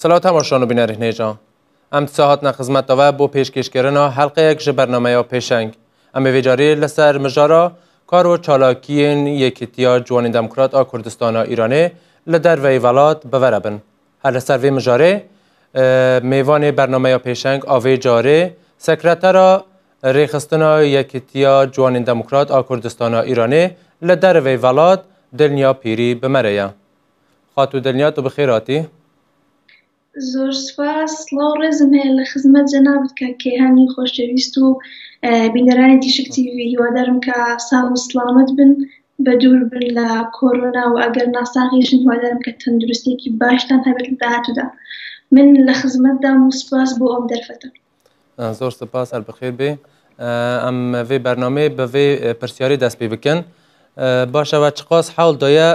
سلام تماشان و بینەری هێژان ئەم ساهاتنە خزمەتەوە بۆ پێشکەشکردنا هەڵقەیەک ji بەرنامەیە پێشەنگ ئەم vêjarî لەسەر mijara kar û çalakiyên Yekîtiya Ciwanên Demokrat a Kurdistana Îranê li derveyî welat bivere bin. Her li ser vê mijarê mêvanê bernameya pêşeng a vê carê sekretera rêxistina Yekîtiya Ciwanên Demokrat a Kurdistana Îranê li derveyî welat Dilnya Pîrî bimere ye. Xatu Dilnya tu bi xêr hatî. زۆر سپاس سڵاو ڕێزم هەیە لە خزمەت جەنابەت کە کێهانی خۆشەویست و بینەرانی دیشک تیڤی هیوادارم کە ساڵ و سڵامەت بن بە دوور بن لە کۆرۆنا و ئەگەر ناساغیشن هیوادارم کە تەندروستێکی باشتان هەبێت لە داهاتوودا. من لە خزمەتدام و سپاس بۆ ئەم دەرفەتە. زۆر سپاس هەر بەخێر بێ. ئەم vê bernameê bi vê pirsiyarî dest pê bikin. Baş e çiqas hewl daye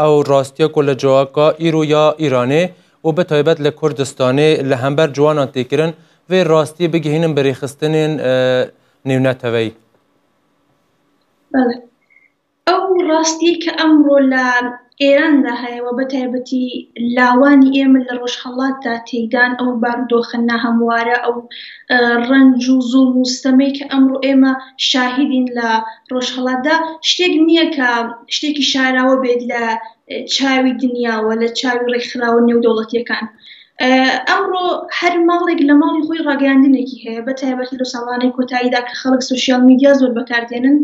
ew rastiya ku li cihaka îro ya Îranê û bi taybet li Kurdistanê li hember ciwanan têkirin vê rastiyê bigihînin bi rêxistinên nêwneteveyî. بەڵێ ئەو ڕاستیە کە ئەمڕۆ لە ئێراندا هەیە و بە تایبەتی لاوانی ئێمە لە ڕۆژهەڵاتدا تێیدان ئەو بارودۆخە ناهەموارە ئەو ڕەنج و زوڵم و ستەمەی کە ئەمڕۆ ئێمە شاهیدین لە ڕۆژهەڵاتدا شتێک نییە کە شتێکی شاراوە بێت لە چاوی دنیاوە لە چاوی ڕێکخراوە نێودەوڵەتیەکان. ئەمڕۆ هەر ماڵێک لە ماڵی خۆی ڕاگەیاندنێکی هەیە بە تایبەتی لە ساڵانەی کۆتاییدا کە خەڵک سوشیال میدیا زۆر بەکاردێنن.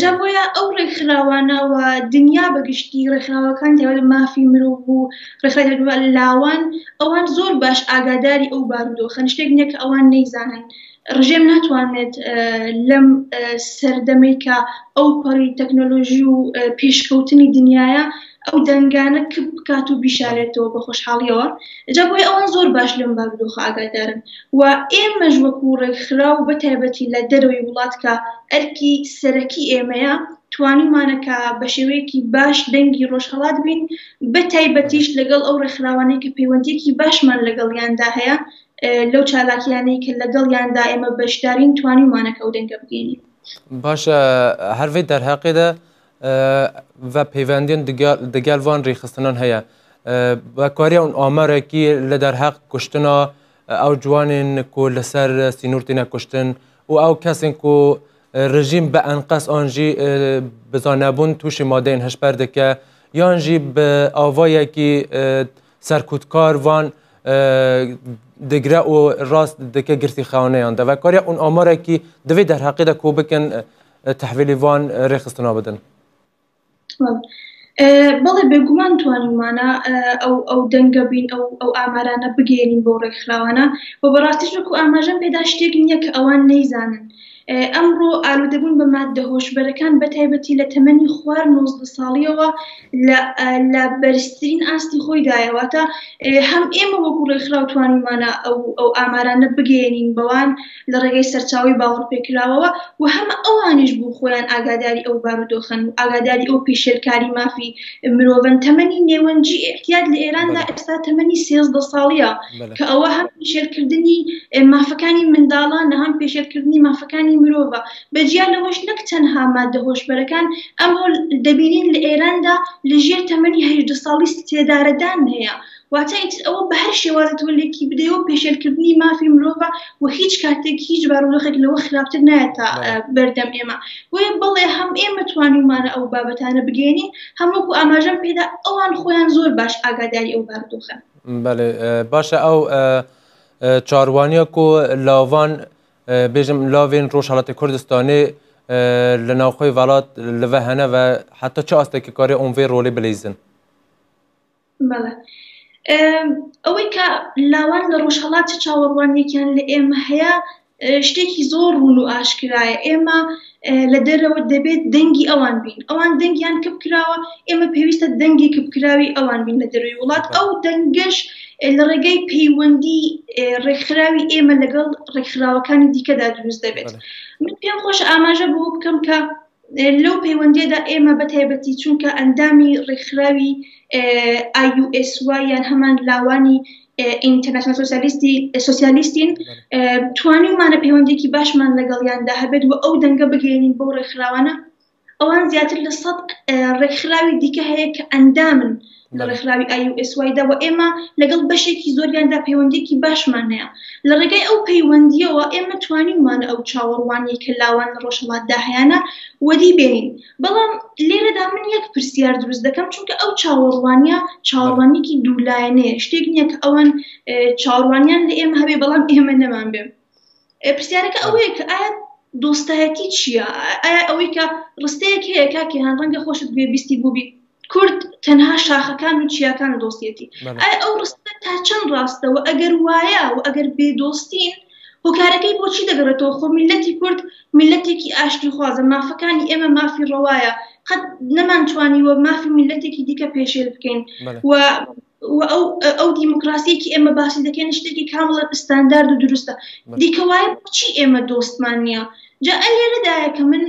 جا بۆیە ئەو ڕێکخراوانەوە دنیا بەگشتی ڕێکخراوەکان دەوێت مافی مرۆڤ و ڕێکخراوە لاوان ئەوان زۆر باش ئاگاداری ئەو بارودۆخەن شتێک نییە کە ئەوان نەیزانن. ڕژێم ناتوانێت لەم سەردەمەی کە ئەو پەڕی تەکنۆلۆژی و پێشکەوتنی دنیاە ئەو دەنگانە کب بکات و بیشارێتەوە بە خۆشحاڵیەوە. جا بۆیە ئەوان زۆر باش لەم بارودۆخە ئاگادارن و ئێمەش وەکو ڕێکخرا و بە تایبەتی لە دەرەوەی وڵات کە ئەرکی سەرەکی ئێمەیە توانیمانەکە بە شێوەیەکی باش دەنگی ڕۆژهەڵات بین بە تایبەتیش لەگەڵ ئەو ڕێکخراوانەی کە پەیوەندیەکی باشمان لەگەڵیاندا هەیە لەو چالاکیانەی کە لەگەڵیاندا ئێمە بەشدارین توانیمانەکە ئەو دەنگە بگەینین. باشە هەر vê derheqê de ve peyvendiyên digel van rêxistinan heye. Vekariya û amarekî li derheq kuştina ew ciwanên ku li ser sînûr têne kuştin û ew kesên ku rejîm bi enqes an jî bizanebûn tûşê madeyên hişber dike yan jî bi avayekî serkûtkar van digre û rast dike girtîxaneyan de. Vekariya û amarekî di vê derheqê de ku bikin tehvîlê van rêxistina bidin. بەڵێ بێگومان توانیمانە ئەو دەنگە بین ئەو ئامارانە بگەێنین بۆ ڕێکخراوانە و بەڕاستیش وەکو ئاماژەم پێدا شتێک نییە کە ئەوان نەیزانن. ئەمڕۆ ئالوودەبوون بە ماددە هۆشبەرەکان بە تایبەتی لە تەمەنی خوار 19 ساڵیەوە لە بەرزترین ئاستی خۆیدایەوەتە هەم ئێمە وەکو ڕێکخراو توانیمانە ئەو ئامارانە بگەێنین بەوان لە ڕێگەی سەرچاوی باوەڕ پێکراوەوە و هەمە ئەوانیش بوو خۆیان ئاگاداری ئەو بارودۆخەن و ئاگاداری ئەو پێشێلکاری مافی مرۆڤن. تەمەنی نێوەنجی احتیاج لە ئێراندا ئێستا تەمەنی 13 ساڵیە کە ئەوە هەم پێشێلکردنی مافەکانی منداڵانە هەم پێشێلکردنی مافەکانی مرۆڤە بەجیا لەوەش نەک تەنها ماددە هۆشبەرەکان ئەمڕۆ دەبینین لە ئێراندا لەژێر تەمەنی 18 ساڵی سێدارەدان هەیە واتە ئەوە بە هەر شێوازە تۆلێکی بدەیەوە پێشێلکردنی مافی مرۆڤە و هیچ کاتێک هیچ بارودۆخێک لەوە خراپتر نایەتە بەردەم ئێمە. بۆیە بەڵێ هەم ئێمە توانیمانە ئەو بابەتانە بگەێنین هەم وەکو ئاماژەم پێدا ئەوان خۆیان زۆر باش ئاگاداری ئەو بارودۆخەن. بەڵێ باشە ئەو چاروانیە ku lavan bêjim lavên Rojhilatê Kurdistanê li navxwe welat li ve hene ve heta çi astekî kare û vê rolê bilêzin. بەڵێ ئەوەی کە لاوان لە ڕۆژهەڵات چاوەڕوانیەکیان لە ئێمە هەیە شتێکی زۆر ڕوون و ئاشکرایە. ئێمە لە دەرەوە دەبێت دەنگی ئەوان بین ئەوان دەنگیان کبکراوە ئێمە پێویستە دەنگی کبکراوی ئەوان بین لە دەروی وڵات ئەو دەنگش لە ڕێگەی پەیوەندی ڕێکخراوی ئێمە لەگەڵ ڕێکخراوەکانی دیکەدا دروست دەبێت. من پێم خۆش ئاماژە بۆ بکەم کە لەو پەیوەندیەدا ئێمە بە تایبەتی چونکە ئەندامی ڕێکخراوی IUSY یان هەمان لاوانی ئینتەرناسیۆنال سۆسیالیستین توانیمانە پەیوەندێکی باشمان لەگەڵیاندا هەبێت و ئەو دەنگە بگەێنین بۆ ڕێکخراوانە ئەوان زیاتر لە 100 ڕێکخراوی دیکە هەیە کە ئەندامن لە ڕێکخراوی IUSYدا و ئێمە لەگەڵ بەشێکی زۆریاندا پەیوەندیەکی باشمان هەیە لە ڕێگای ئەو پەیوەندیەوە ئێمە توانیمانە ئەو چاوەڕوانی کە لاوان لە ڕۆژهەڵاتدا هەیەە وەدی بێنین بەڵام لێرەدا من یەک پرسیار دروست دەکەم چونکە ئەو چاوەڕوانیەکی دوولایەنەیە شتێک نییە کە ئەوان چاوەڕوانیان لە ئێمە هەبێ بەڵام ئێمە نەمان بێ پرسیارەکە ئەوەیە کە ئایا دۆستایەتی چییە؟ ئایا ئەوەی کە ڕستەیەک هەیە کاکیان ڕەنگە خۆشت بێ بیستی بووبی کورد تەنها شاخەکان و چیاکان دۆستیەتی ئایا ئەو ڕستە تا چەند ڕاستەوە ئەگەر وایە و ئەگەر بێدۆستین هۆکارەکەی بۆچی دەگەڕێتەوە خۆ میلەتی کورد میلەتێکی ئاشتی خوازە مافەکانی ئێمە مافی ڕەوایە قەت نەمانتوانیوە مافی میلەتێکی دیکە پێشێل بکەین و ئەو دیموکراسیەکی ئێمە باسی دەکەین شتێکی کامڵە ئستاندارد و دروستە دیکە وایە بۆچی ئێمە دۆستمان نییە جا ئەلێرەدایە کە من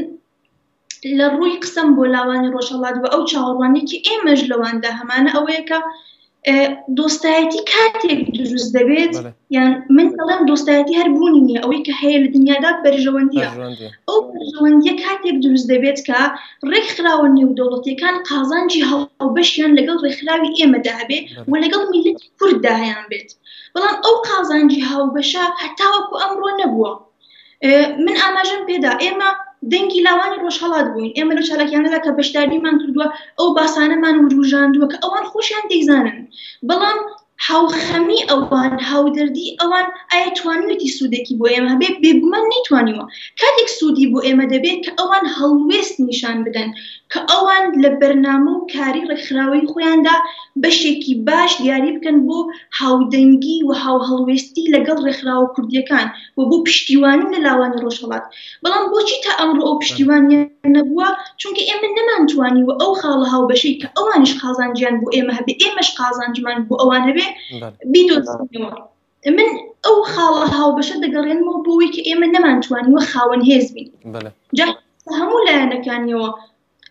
لە ڕووی قسەم بۆ لاوانی ڕۆژهەڵات و ئەو چاوەڕوانێکی ئێمەش لەواندا هەمانە ئەوەیە کە دۆستایەتی کاتێک دروست دەبێت یان من دەڵێم دۆستایەتی هەر بوونی نییە ئەوەی کە هەیە لە دنیادا بەرژەوەندیە ئەو بەرژەوەندیە کاتێک دروست دەبێت کە ڕێکخراوە نێودەوڵەتیەکان قازانجی هەڵبەشیان لەگەڵ ڕێکخراوی ئێمەدا هەبێ و لەگەڵ میلەتی کورددا هەیان بێت بەڵام ئەو قازانجی هاوبەشە هەتاوەکو ئەمڕۆ نەبووە من ئاماژەم پێدا ئێمە دەنگی لاوانی ڕۆژهەڵات بووین ئێمە لە چالاکیانەدا کە بەشداریمان کردووە ئەو باسانەمان وروژاندووە کە ئەوان خۆشیان دەیزانن بەڵام هاوخەمی ئەوان هاودەردی ئەوان ئایا توانوێتی سوودێکی بۆ ئێمە هەبێ بێگومان نەیتوانیوە کاتێک سوودی بۆ ئێمە دەبێت کە ئەوان هەڵوێست نیشان بدەن کە ئەوان لە بەرنامە و کاری ڕێکخراوەی خۆیاندا بەشێکی باش دیاری بکەن بۆ هاودەنگی و هاوهەڵوێستی لەگەڵ ڕێکخراوە کوردیەکان و بۆ پشتیوانی لە لاوانی ڕۆژهەڵات بەڵام بۆچی تا ئەمڕۆ ئەو پشتیوانیە نەبووە چونکە ئێمە نەمانتوانیوە ئەو خاڵە هاوبەشەی کە ئەوانش قازانجیان بۆ ئێمە هەبێ ئێمەش قازانجمان بۆ ئەوان هەبێ بیدۆزینەوە من ئەو خاڵە هاوبەشە دەگەڕێنمەوە بۆەوەی کە ئێمە نەمانتوانیوە خاوەن هێز بین جا هەموو لایەنەکانیەوە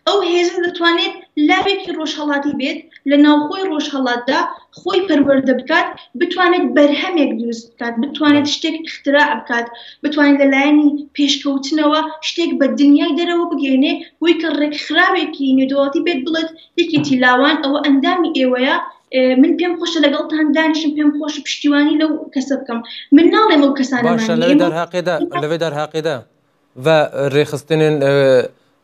ئەو هێزە دەتوانێت لاوێکی ڕۆژهەڵاتی بێت لە ناوخۆی ڕۆژهەڵاتدا خۆی پەروەردە بکات بتوانێت بەرهەمێک دروست بکات بتوانێت شتێک اختراع بکات بتوانێت لەلایەنی پێشکەوتنەوە شتێک بە دنیای دەرەوە بگەێنێ بۆی کە ڕێکخراوێکی نێودەوڵەتی بێت بڵێت یەکێتی لاوان ئەوە ئەندامی ئێوەیە من پێم خۆشە لەگەڵتان دانیشم پێم خۆش پشتیوانی لەو کەسە بکەم من ناڵێم ئەو کەسانە لەوێ دەرهاقیدا و ڕێخستنên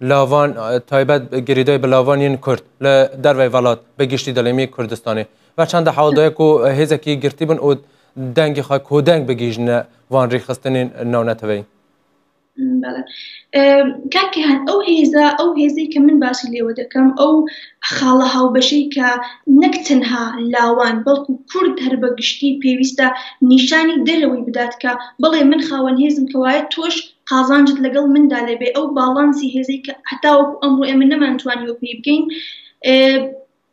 لاوان تایبەت گریدای بە لاوانین کورد لە دەروای وڵات بەگشتی دەڵێمی کوردستانی و چەندە حاڵدایەک و هێزێکی گرتی بن و دەنگی خوا کۆدەنگ بگیژنە وان ڕێخستنên ناونەتەوەی کاکیان ئەو هێزەی کە من باسی لێوە دەکەم ئەو خاڵە هاوبەشەی کە نەک تەنها لاوان بەڵکو کورد هەر بەگشتی پێویستە نیشانی دەرەوەی بدات کە بڵێ من خاوەن هێزم کەوایە تۆش قازانجت لەگەڵ مندا لەبێ ئەو باڵانسی هێزەی کە هەتاوەکو ئەمڕۆ ئێمە نەمانتوانیوە پێی بگەین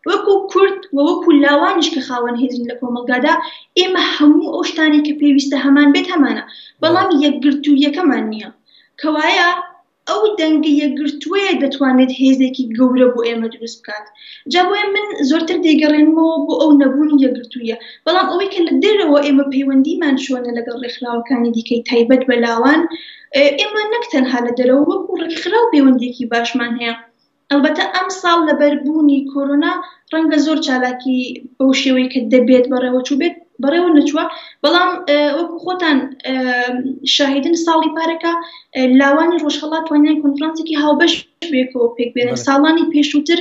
وەکو کورد و وەکو لاوانیش کە خاوەن هێزین لە کۆمەلگادا ئێمە هەموو ئەو شتانی کە پێویستە هەمان بێت هەمانە بەڵام یەکگرتوویەکەمان نییە کەوایە ئەو دەنگە یەکگرتووەیە دەتوانێت هێزێکی گەورە بۆ ئێمە دروست بکات جا بۆیە من زۆرتر دەیگەڕێنمەوە بۆ ئەو نەبوونی یەکگرتوویە بەڵام ئەوەی کە لە دەرەوە ئێمە پەیوەندیمان چۆنە لەگەڵ ڕێکخراوەکانی دیکەی تایبەت بە لاوان ئێمە نەک تەنها لە دەرەوە وەکو ڕێکخراو پەیوەندیەکی باشمان هەیە ئەلبەتە ئەم ساڵ لە بەربوونی کۆرۆنا ڕەنگە زۆر چالاکی بەو شێوەی کە دەبێت بەڕێوە چوو بێت بەڕێوە نەچووە بەڵام وەکو خۆتان شاهیدن ساڵی پارەکە لاوانی ڕۆژهەڵات توانیان کۆنفرانسێکی هاوبەش بێکەوە پێک بێنن ساڵانی پێشووتر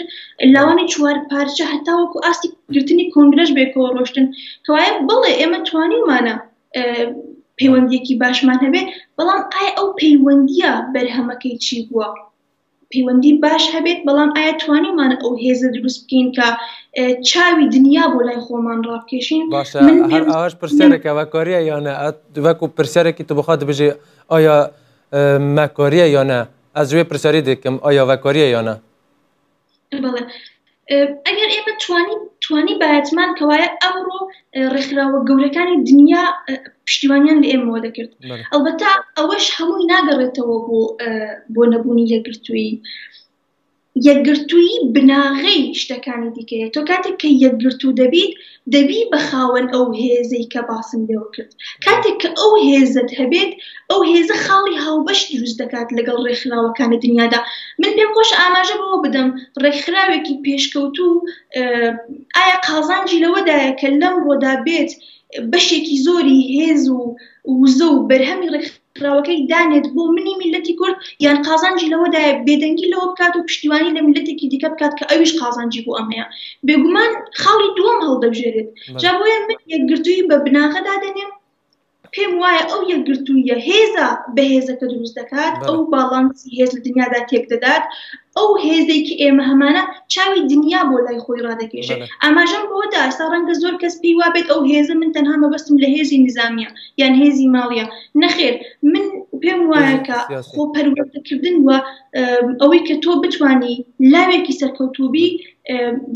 لاوانی چوار پارچە هەتاوەکو ئاستی گرتنی کۆنگرەش بێکەوە ڕۆشتن کەوایە بڵێ ئێمە توانیمانە پەیوەندیەکی باشمان هەبێ بەڵام ئایا ئەو پەیوەندیە بەرهەمەکەی چی بووە پەیوەندی باش هەبێت بەڵام ئایا توانیمانە ئەو هێزە دروست بکەین کە چاوی دنیا بۆ لای خۆمان ڕابکێشین ئەوەش پرسیارێکە وەکاریە یانە وەکو پرسیارێکی تو بخواد بژێ ئایا مەکاریە یانە ئەز روێ پرسیاری دەکەم ئایا وەکاریە یانە ئەگەر ئێمە توانی بایەتمان کەوایە ئەمڕۆ ڕێکخراوە گەورەکانی دنیا پشتیوانیان لە ئێمەوە دەکرد ئەلبەتە ئەوەش هەمووی ناگەڕێتەوە بۆ نەبوونی یەکگرتووی یەکگرتووی بناغەی شتەکانی دیکەیە. تۆ کاتێک کە یەکگرتوو دەبی بە خاوەن ئەو هێزەی کە باسم لێوە کرد. کاتێک کە ئەو هێزت هەبێت، ئەو هێزە خاڵی هاوبەش دروست دەکات لەگەڵ ڕێکخراوەکانی دنیادا. من پێم خۆش ئاماژە بەوە بدەم ڕێکخراوێکی پێشکەوتوو ئایا قازانجی لەوەدایە کە لەم ڕۆدا بێت بەشێکی زۆری هێز و وزە و بەرهەمی ڕێکخراوەکەی دانێت بۆ منی میلەتی کورد، یان قازانجی لەوەدایە بێدەنگی لەوە بکات و پشتیوانی لە میلەتێکی دیکە بکات کە ئەویش قازانجی بۆ ئەم هەیە. بێگومان خاڵی دووەم هەڵدەبژێرێت. جا بۆیە من یەکگرتووی بە بناغەدا دەنێم، پێم وایە ئەو یەکگرتوویە هێزە بە هێزەکە دروست دەکات، ئەو باڵانسی هێز لە دنیادا تێک دەدات، ئەو هێزەی کە ئێمە هەمانە چاوی دنیا بۆ لای خۆی ڕادەکێشێت. ئاماژەم بۆدا ئێستا ڕەنگە زۆر کەس پێی وابێت ئەو هێزە من تەنها مەبەستم لە هێزی نظامیە یان هێزی ماڵیە. نەخێر، من پێم وایە کە خۆپەروەردەکردن وە ئەوەی کە تۆ بتوانی لاوێکی سەرکەوتوبی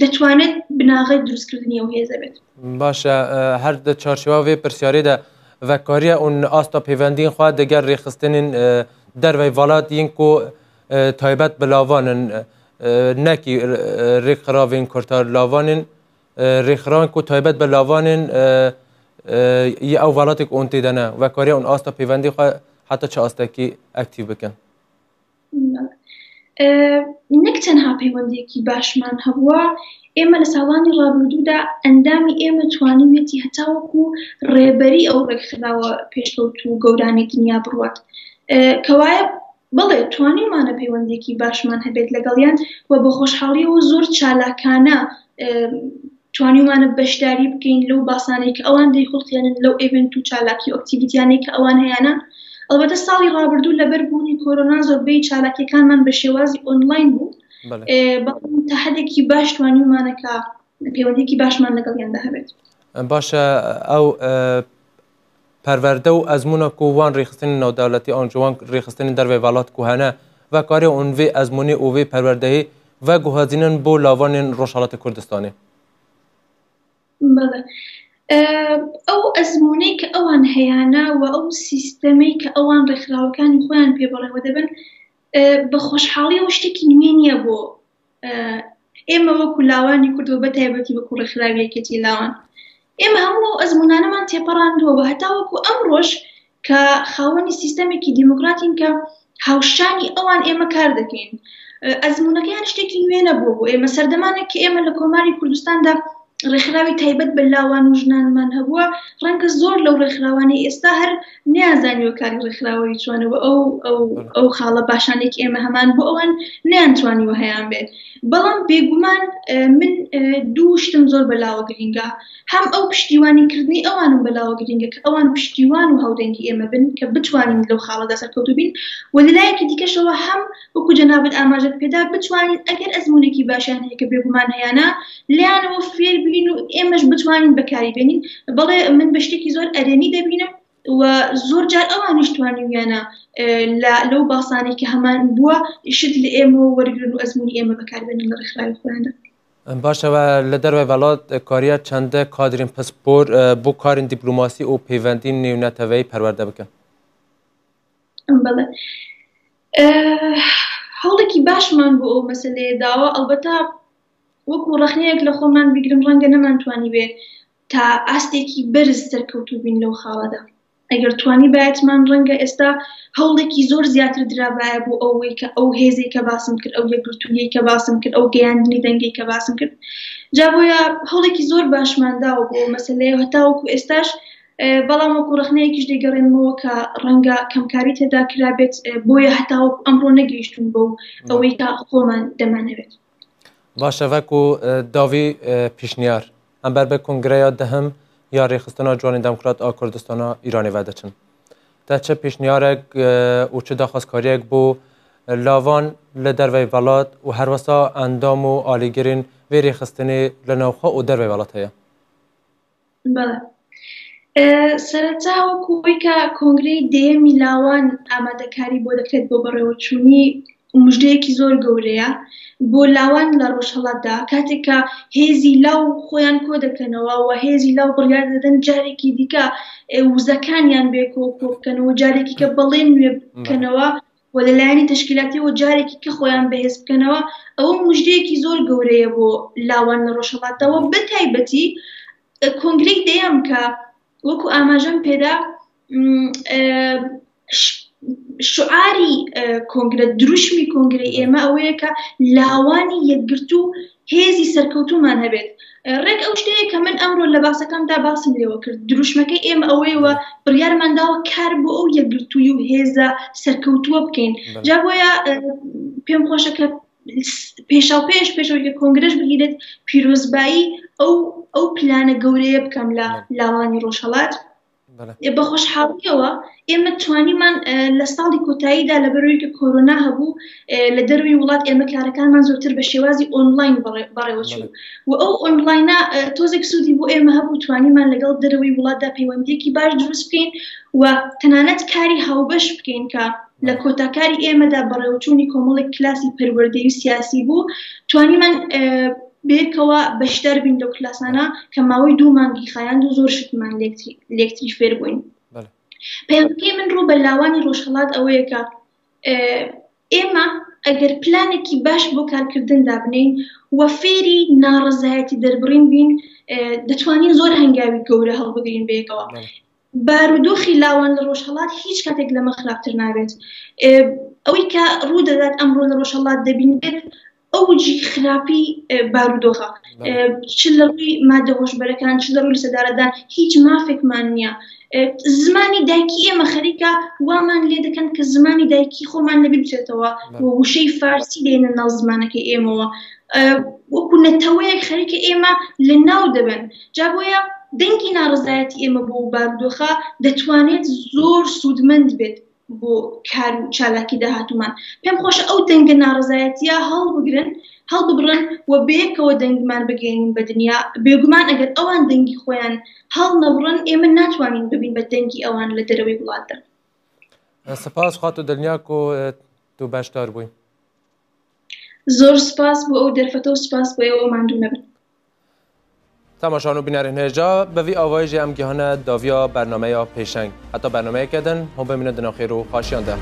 دەتوانێت بناغەی دروستکردنی ئەو هێزە بێت. باشە، هەر دە چارچێواوێ پرسیارێدا vekariya û asta pêvendiyên xwe diger rêxistinên dervey welatiyên ku taybet bi lavanên nekî rêxiravên kurtar lavanên rêxiravên ku taybet bi lavanên yê ew welatێk û tê de ne vekariya û asta pêvendiyê xwe heta çi astekî ektîv bikin. نەک تەنها پەیوەندێکی باشمان هەبووە، ئێمە لە ساڵانی ڕابردوودا ئەندامی ئێمە توانیوێتی هەتاوەکو ڕێبەری ئەو ڕێکخراوە پێشکەوت و گەورانی دنیا بڕوات. کەوایە بڵێ توانیمانە پەیوەندێکی باشمان هەبێت لەگەڵیان و بە خۆشحاڵیەوە زۆر چالاکانە توانیمانە بەشداری بکەین لەو باسانەی کە ئەوان دەیخڵقیانن لەو ئێڤنت و چالاکی ئۆکتیڤیتیانەی کە ئەوان هەیەە. ئەلبەتە ساڵی ڕابردوو لەبەر بوونی کۆرۆنا زۆربەی چالاکیەکانمان بە شێوازی ئۆنلاین بوو، بەڵام تا حدێکی باش توانیمانەکە پەیوەندێکی باشمان لەگەڵیاندا هەبێت. باشە، ئەو پەروەردە و ئەزمونە ku wan rêxistinên navdewletî an ji wan rêxistinên dervê welat ku hene vekariya û vê ezmûnê û vê perwerdehî veguhezînin bo lavanên Rojhilatê Kurdistanê. ئەو ئەزمونەی کە ئەوان هەیەە و ئەو سیستەمەی کە ئەوان ڕێکخراوەکانی خۆیان پێبڕێوە دەبن بە خۆشحاڵیەوە شتێکی نوێ نییە بۆ ئێمە وەکو لاوانی کردووە بە تایبەتی وەکو ڕێکخراویەکەتی لاوان. ئێمە هەموو ئەزمونانەمان تێپەڕاندووە و هەتاوەکو ئەم ڕۆژ کە خاوەنی سیستەمێکی دیموکراتین کە هاوشانی ئەوان ئێمە کار دەکەین. ئەزمونەکەیان شتێکی نوێ نەبوو بۆ ئێمە. سەردەمانێک کە ئێمە لە کۆماری کوردستاندا ڕێکخراوی تایبەت بە لاوان و ژنانمان هەبووە، ڕەنگە زۆر لەو ڕێکخراوانەی ئێستا هەر نیازانیوە کاری ڕێکخراوەی چۆنەوە ئەو خاڵە باشانێک ئێمە هەمان بۆ ئەوان نیانتوانیوە هەیان بێت. بەڵام بێگومان من دوو شتم زۆر بەلاوە گرینگە. هەم ئەو پشتیوانیکردنی ئەوانم بەلاوە گرینگە کە ئەوان پشتیوان و هەودەنگی ئێمە بن کە بتوانین لەو خاڵەدا سەرکەوتوو بین، و لەلایەکی دیکەشەوە هەم وەکو جەنابەت ئاماژەت پێدا بتوانین ئەگەر ئەزمونێکی باشیان هەیە کە بێگومان هەیەە لیانەوە فێر بین و ئێمەش بتوانین بەکاری بێنین. بەڵێ من بە شتێکی زۆر ئەرێنی دەبینم و زۆر جار ئەوانیش توانیویانە لەو باسانەی کە هەمان بووە شت لە ئێمە وەرگرن و ئەزمونی ئێمە بەکاربێنین لە ڕێکخراوی خۆیاندا. باشەوە لە دەروای وڵات کاریە چەندە کادرین پسپۆر بۆ کارین دیپلۆماسی و پەیوەندی نێونەتەوەی پەروەردە بکەن؟ بەڵێ هەوڵێکی باشمان بۆ ئەو مەسەلەیە داوە. ئەلبەتە وەکو ڕەخنەیەک لە خۆمان بیگرم ڕەنگە نەمانتوانی بێ تا ئاستێکی بەرز سەرکەوتوو بین لەو خاڵەدا. ئەگەر توانی باەتمان ڕەنگە ئێستا هەوڵێکی زۆر زیاتر درابایە بۆ ئەوەی کە ئەو هێزەی کە باسم کرد، ئەو یەکگرتوویەی کە باسم کرد، ئەو گەیاندنی دەنگەی کە باسم کرد، جا بۆیە هەوڵێکی زۆر باشمانداوە بۆ مەسەلەیە هەتاوەکو ئێستاش. بەڵام وەکو ڕەخنەیەکیش دەیگەڕێنمەوە کە ڕەنگە کەمکاری تێدا کرابێت، بۆیە هەتاوەکو ئەمڕۆ نەگەیشتون بۆ ئەوەی تا خۆمان دەمانەوێت. باشە، وەکو داوی پیشنیار ئەمبەر بە کۆنگرەیە دەهم یا ڕێخستنا جوانی دموکرات ئا کوردستانە ئیرانی ڤەدەچن تا چه پیشنیارێک و چه داخوازکاریەک بۆ لاوان لە دەروای وڵات و هەروەسا ئەندام و ئالیگرین وێ ڕێخستنێ لە ناوخوا و دەروای وڵات هەیە؟ بەڵێ، سەرەتا وەکوی کە کۆنگرەی دێمی لاوان ئامادەکاری بۆ دەکرێت بۆ بەڕێوەچوونی مژدەیەکی زۆر گەورەیە بۆ لاوان لە ڕۆژهەڵاتدا، کاتێک کە هێزی لاو خۆیان کۆ دەکەنەوە و هێزی لاو بڕیار دەدەن جارێکی دیکە وزەکانیان بێ کۆ بکەنەوە، جارێکی کە بەڵێن نوێ بکەنەوە و لەلایەنی تشکیلاتیەوە جارێکی کە خۆیان بەهێز بکەنەوە ئەوە موژدەیەکی زۆر گەورەیە بۆ لاوان لە ڕۆژهەڵاتەوە بەتایبەتی کۆنگرەی دەیەم کە وەکو ئاماژەم پێدا شعاری کۆنگرە دروشمی کۆنگرەی ئێمە ئەوەیە کە لاوانی یەکگرت و هێزی سەرکەوتومان هەبێت ڕێک ئەو شتەیە کە من ئەمڕۆ لە باسەکەمدا باسم لێوە کرد دروشمەکەی ئێمە ئەوەیەوە بڕیارمانداوە کار بۆ ئەو یەکگرتووی و هێزە سەرکەوتووە بکەین جا بۆیە پێم خۆشە کە پێشەوەی کە کۆنگرەش بگیرێت پیرۆزبایی ئەو پلانە گەورەیە بکەم لە لاوانی ڕۆژهەڵات بە خۆشحاڵیەوە ئێمە توانیمان لە ساڵی کۆتاییدا لە بەرەوەی کە کۆرۆنا هەبوو لە دەروی وڵات ئێمە کارەکانمان زۆرتر بە شێوازی ئۆنلاین بەڕێوەچوو و ئەو ئۆنلاینە تۆزێک سوودی بۆ ئێمە هەبوو توانیمان لەگەڵ دەروی وڵاتدا پەیوەندیەکی باش دروست بکەین و تەنانەت کاری هاوبەش بکەین کە لە کۆتاکاری ئێمەدا بەڕێوەچوونی کۆمەڵێک کلاسی پەروەردەیی و سیاسی بوو توانیمان بێکەوە بەشدار بین لەو کلاسانە کە ماوەی 2 مانگی خایاند و زۆر شتمان لێکتری فێر بووین پەیوەندیکەی من ڕوو بە لاوانی ڕۆژهەڵات ئەوەیە کە ئێمە ئەگەر پلانێکی باش بۆ کارکردندا بنین و فێری ناڕەزایەتی دەربڕین بین دەتوانین زۆر هەنگاوی گەورە هەڵبگرین بەیەکەوە بارودۆخی لاوان لە ڕۆژهەڵات هیچ کاتێک لەمە خراپتر نابێت ئەوەی کە ڕوو دەدات ئەمڕۆ لە ڕۆژهەڵات دەبینێت ئەوجی خراپی بارودۆخە چ لە ڕووی مادە هۆشبەرەکان چ لە ڕووی سەدارەدان هیچ مافێکمان نییە زمانی دایکی ئێمە خەریکە وامان لێ دەکەن کە زمانی دایکی خۆمان لەبیر بچێتەوە وشەی فارسی دێنە ناو زمانەکەی ئێمەوە وەکو نەتەوەیەک خەریکە ئێمە لە ناو دەبن جا بۆیە دەنگی ناڕزایەتی ئێمە بۆ بارودۆخە دەتوانێت زۆر سوودمەند بێت بۆ کار و چالاکی داهاتومان پێم خۆشە ئەو دەنگە ناڕزایەتیە هەڵبگرن و بەیەکەوە دەنگمان بگەێنین بە دنیا بێگومان ئەگەر ئەوان دەنگی خۆیان هەڵ نەبڕن ئێمە ناتوانین ببین بە دەنگی ئەوان لە دەرەوەی وڵاتدا سپاس خات و دڵنیاک و تو باشدار بووی زۆر سپاس بۆ ئەو دەرفەتە و سپاس بۆ ئێوە ماندوو نەبن تماشان و بینەرین هێژا بەوی ئاوایژی ئەم گیهانە داویا بەرنامەیە پێشەنگ حتا بەرنامەیەکەدن هەم ببینە دناخێر و خاشیاندا